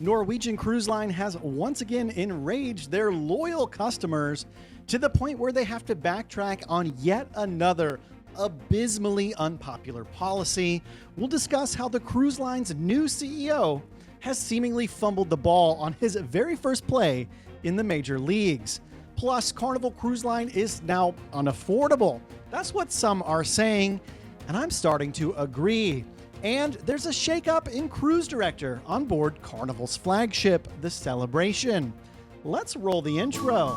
Norwegian Cruise Line has once again enraged their loyal customers to the point where they have to backtrack on yet another abysmally unpopular policy. We'll discuss how the cruise line's new CEO has seemingly fumbled the ball on his very first play in the major leagues. Plus, Carnival Cruise Line is now unaffordable. That's what some are saying, and I'm starting to agree. And there's a shakeup in cruise director on board Carnival's flagship, the Celebration. Let's roll the intro.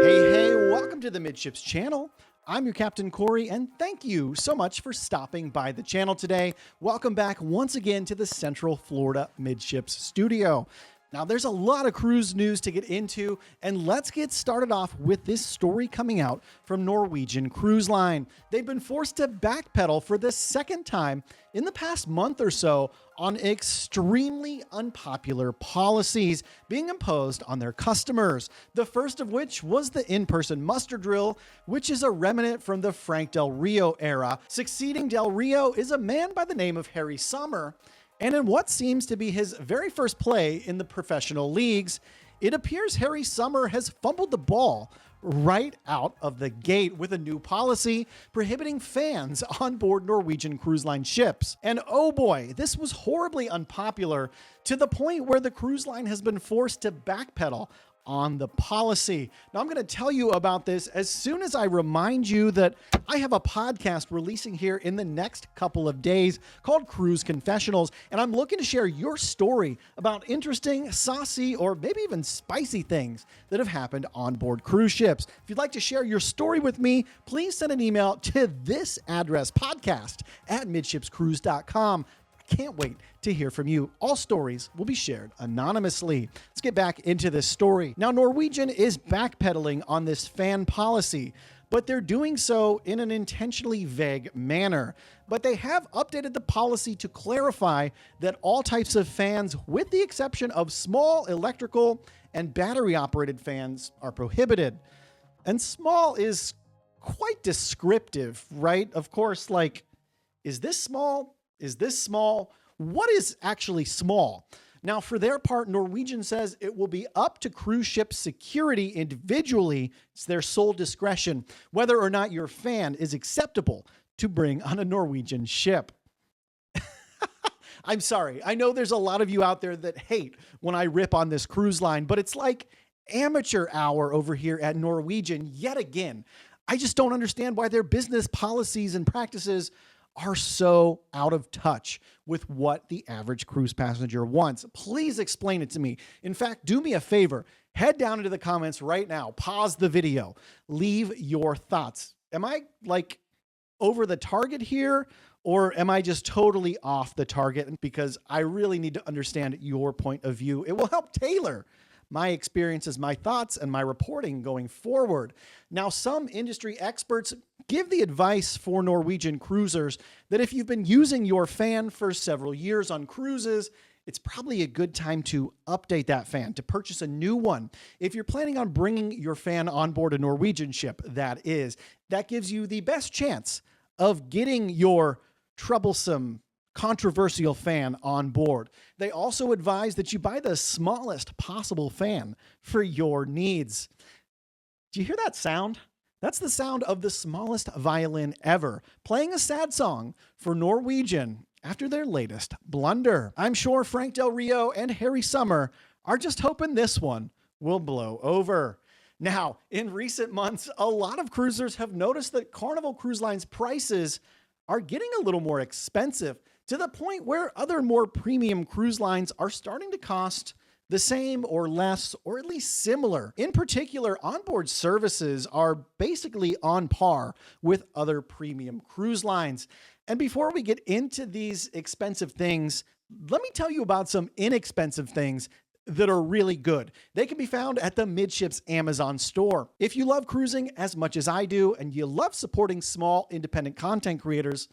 Hey, welcome to the Midships channel. I'm your Captain Corey, and thank you so much for stopping by the channel today. Welcome back once again to the Central Florida Midships studio. Now, there's a lot of cruise news to get into, and let's get started off with this story coming out from Norwegian Cruise Line. They've been forced to backpedal for the second time in the past month or so on extremely unpopular policies being imposed on their customers. The first of which was the in-person muster drill, which is a remnant from the Frank Del Rio era. Succeeding Del Rio is a man by the name of Harry Sommer. And in what seems to be his very first play in the professional leagues, it appears Harry Sommer has fumbled the ball right out of the gate with a new policy prohibiting fans on board Norwegian Cruise Line ships. And oh boy, this was horribly unpopular to the point where the cruise line has been forced to backpedal on the policy. Now, I'm going to tell you about this as soon as I remind you that I have a podcast releasing here in the next couple of days called Cruise Confessionals, and I'm looking to share your story about interesting, saucy, or maybe even spicy things that have happened on board cruise ships. If you'd like to share your story with me, please send an email to this address, podcast@midshipscruise.com. Can't wait to hear from you. All stories will be shared anonymously. Let's get back into this story. Now, Norwegian is backpedaling on this fan policy, but they're doing so in an intentionally vague manner. But they have updated the policy to clarify that all types of fans, with the exception of small electrical and battery-operated fans, are prohibited. And small is quite descriptive, right? Of course, like, is this small? Is this small? What is actually small? Now, for their part, Norwegian says it will be up to cruise ship security individually. It's their sole discretion whether or not your fan is acceptable to bring on a Norwegian ship. I'm sorry. I know there's a lot of you out there that hate when I rip on this cruise line, but it's like amateur hour over here at Norwegian yet again. I just don't understand why their business policies and practices are so out of touch with what the average cruise passenger wants. Please explain it to me. In fact, do me a favor. Head down into the comments right now. Pause the video. Leave your thoughts. Am I like over the target here, or am I just totally off the target? Because I really need to understand your point of view. It will help tailor my experiences, my thoughts, and my reporting going forward. Now, some industry experts give the advice for Norwegian cruisers that if you've been using your fan for several years on cruises, it's probably a good time to update that fan, to purchase a new one. If you're planning on bringing your fan on board a Norwegian ship, that gives you the best chance of getting your troublesome, controversial fan on board. They also advise that you buy the smallest possible fan for your needs. Do you hear that sound? That's the sound of the smallest violin ever, playing a sad song for Norwegian after their latest blunder. I'm sure Frank Del Rio and Harry Sommer are just hoping this one will blow over. Now, in recent months, a lot of cruisers have noticed that Carnival Cruise Line's prices are getting a little more expensive, to the point where other more premium cruise lines are starting to cost the same or less, or at least similar. In particular, onboard services are basically on par with other premium cruise lines. And before we get into these expensive things, let me tell you about some inexpensive things that are really good. They can be found at the Midships Amazon store. If you love cruising as much as I do, and you love supporting small independent content creators,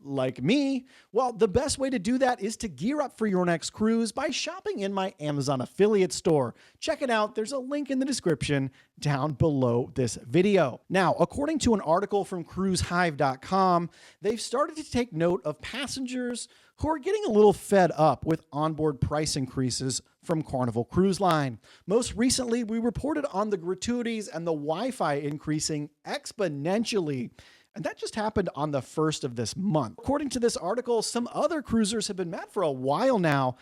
Like me? Well, the best way to do that is to gear up for your next cruise by shopping in my Amazon affiliate store. Check it out. There's a link in the description down below this video. Now, according to an article from cruisehive.com, they've started to take note of passengers who are getting a little fed up with onboard price increases from Carnival Cruise Line. Most recently, we reported on the gratuities and the Wi-Fi increasing exponentially. And that just happened on the 1st of this month. According to this article, some other cruisers have been mad for a while now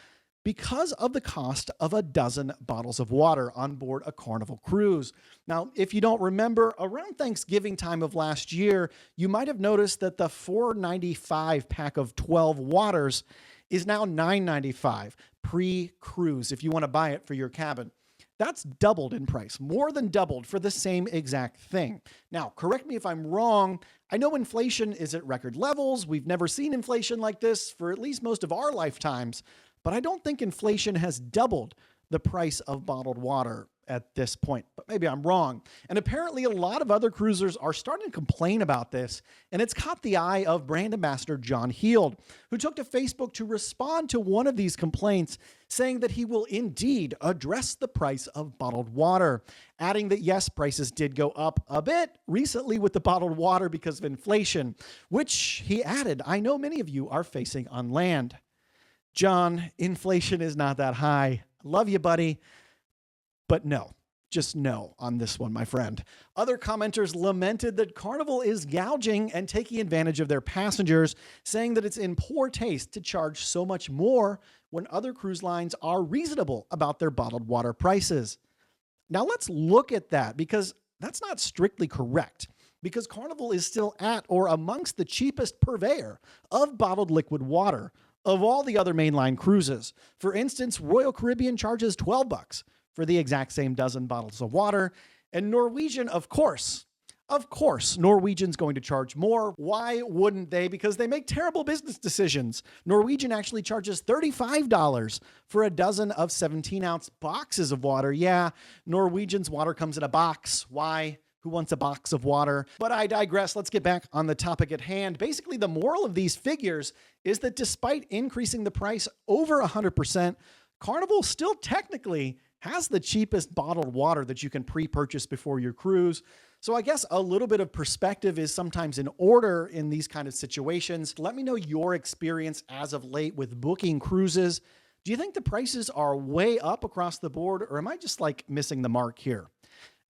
because of the cost of a dozen bottles of water on board a Carnival cruise. Now, if you don't remember, around Thanksgiving time of last year, you might have noticed that the $4.95 pack of 12 waters is now $9.95 pre-cruise if you want to buy it for your cabin. That's doubled in price, more than doubled for the same exact thing. Now, correct me if I'm wrong. I know inflation is at record levels. We've never seen inflation like this for at least most of our lifetimes, but I don't think inflation has doubled the price of bottled water at this point, but maybe I'm wrong. And apparently a lot of other cruisers are starting to complain about this, and it's caught the eye of brand ambassador John Heald, who took to Facebook to respond to one of these complaints, saying that he will indeed address the price of bottled water, adding that yes, prices did go up a bit recently with the bottled water because of inflation, which he added, I know many of you are facing on land. John, inflation is not that high. Love you, buddy. But no, just no on this one, my friend. Other commenters lamented that Carnival is gouging and taking advantage of their passengers, saying that it's in poor taste to charge so much more when other cruise lines are reasonable about their bottled water prices. Now let's look at that, because that's not strictly correct, because Carnival is still at or amongst the cheapest purveyor of bottled liquid water of all the other mainline cruises. For instance, Royal Caribbean charges $12 for the exact same dozen bottles of water. And Norwegian, of course, Norwegian's going to charge more. Why wouldn't they? Because they make terrible business decisions. Norwegian actually charges $35 for a dozen of 17-ounce boxes of water. Yeah, Norwegian's water comes in a box. Why? Who wants a box of water? But I digress. Let's get back on the topic at hand. Basically, the moral of these figures is that despite increasing the price over 100%, Carnival still technically has the cheapest bottled water that you can pre-purchase before your cruise. So I guess a little bit of perspective is sometimes in order in these kind of situations. Let me know your experience as of late with booking cruises. Do you think the prices are way up across the board, or am I just like missing the mark here?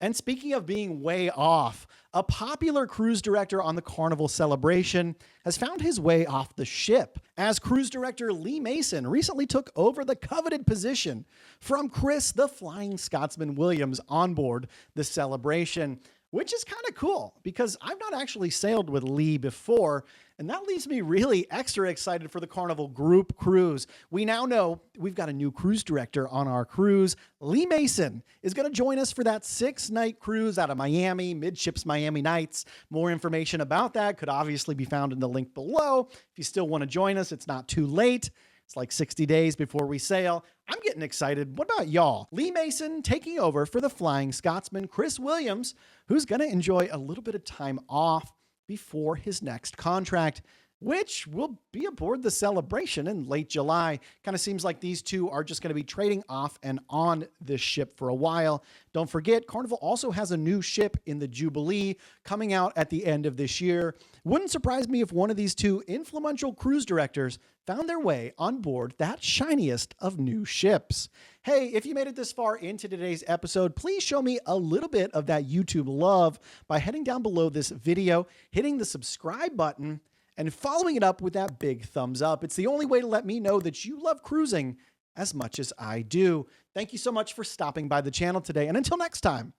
And speaking of being way off, a popular cruise director on the Carnival celebration has found his way off the ship, as cruise director Lee Mason recently took over the coveted position from Chris the Flying Scotsman Williams on board the celebration, which is kind of cool because I've not actually sailed with Lee before, and that leaves me really extra excited for the Carnival group cruise. We now know we've got a new cruise director on our cruise. Lee Mason is going to join us for that 6-night cruise out of Miami, Midships Miami Nights. More information about that could obviously be found in the link below. If you still want to join us, it's not too late. It's like 60 days before we sail. I'm getting excited. What about y'all? Lee Mason taking over for the Flying Scotsman, Chris Williams, who's going to enjoy a little bit of time off before his next contract, which will be aboard the celebration in late July. Kind of seems like these two are just going to be trading off and on this ship for a while. Don't forget, Carnival also has a new ship in the Jubilee coming out at the end of this year. Wouldn't surprise me if one of these two influential cruise directors found their way on board that shiniest of new ships. Hey, if you made it this far into today's episode, please show me a little bit of that YouTube love by heading down below this video, hitting the subscribe button, and following it up with that big thumbs up. It's the only way to let me know that you love cruising as much as I do. Thank you so much for stopping by the channel today. And until next time,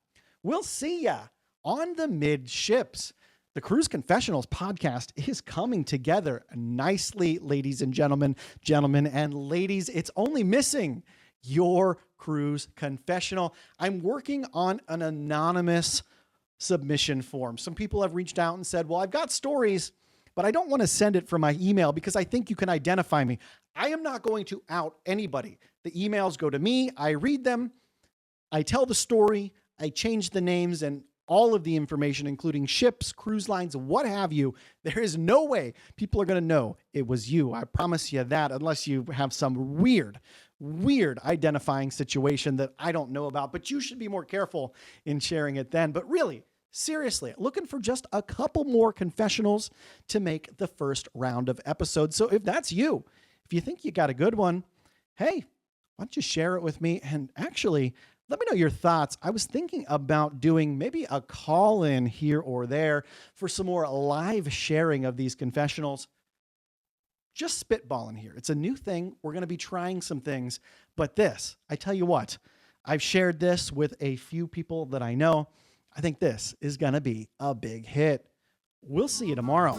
we'll see ya on the Midships. The Cruise Confessionals podcast is coming together nicely, ladies and gentlemen, and ladies. It's only missing your cruise confessional. I'm working on an anonymous submission form. Some people have reached out and said, well, I've got stories, but I don't want to send it from my email because I think you can identify me. I am not going to out anybody. The emails go to me. I read them. I tell the story. I change the names, and all of the information, including ships, cruise lines, what have you. There is no way people are going to know it was you. I promise you that, unless you have some weird identifying situation that I don't know about, but you should be more careful in sharing it then. But really, seriously, looking for just a couple more confessionals to make the first round of episodes. So if that's you, if you think you got a good one, hey, why don't you share it with me? And actually, let me know your thoughts. I was thinking about doing maybe a call in here or there for some more live sharing of these confessionals. Just spitballing here. It's a new thing. We're going to be trying some things, but this, I tell you what, I've shared this with a few people that I know. I think this is going to be a big hit. We'll see you tomorrow.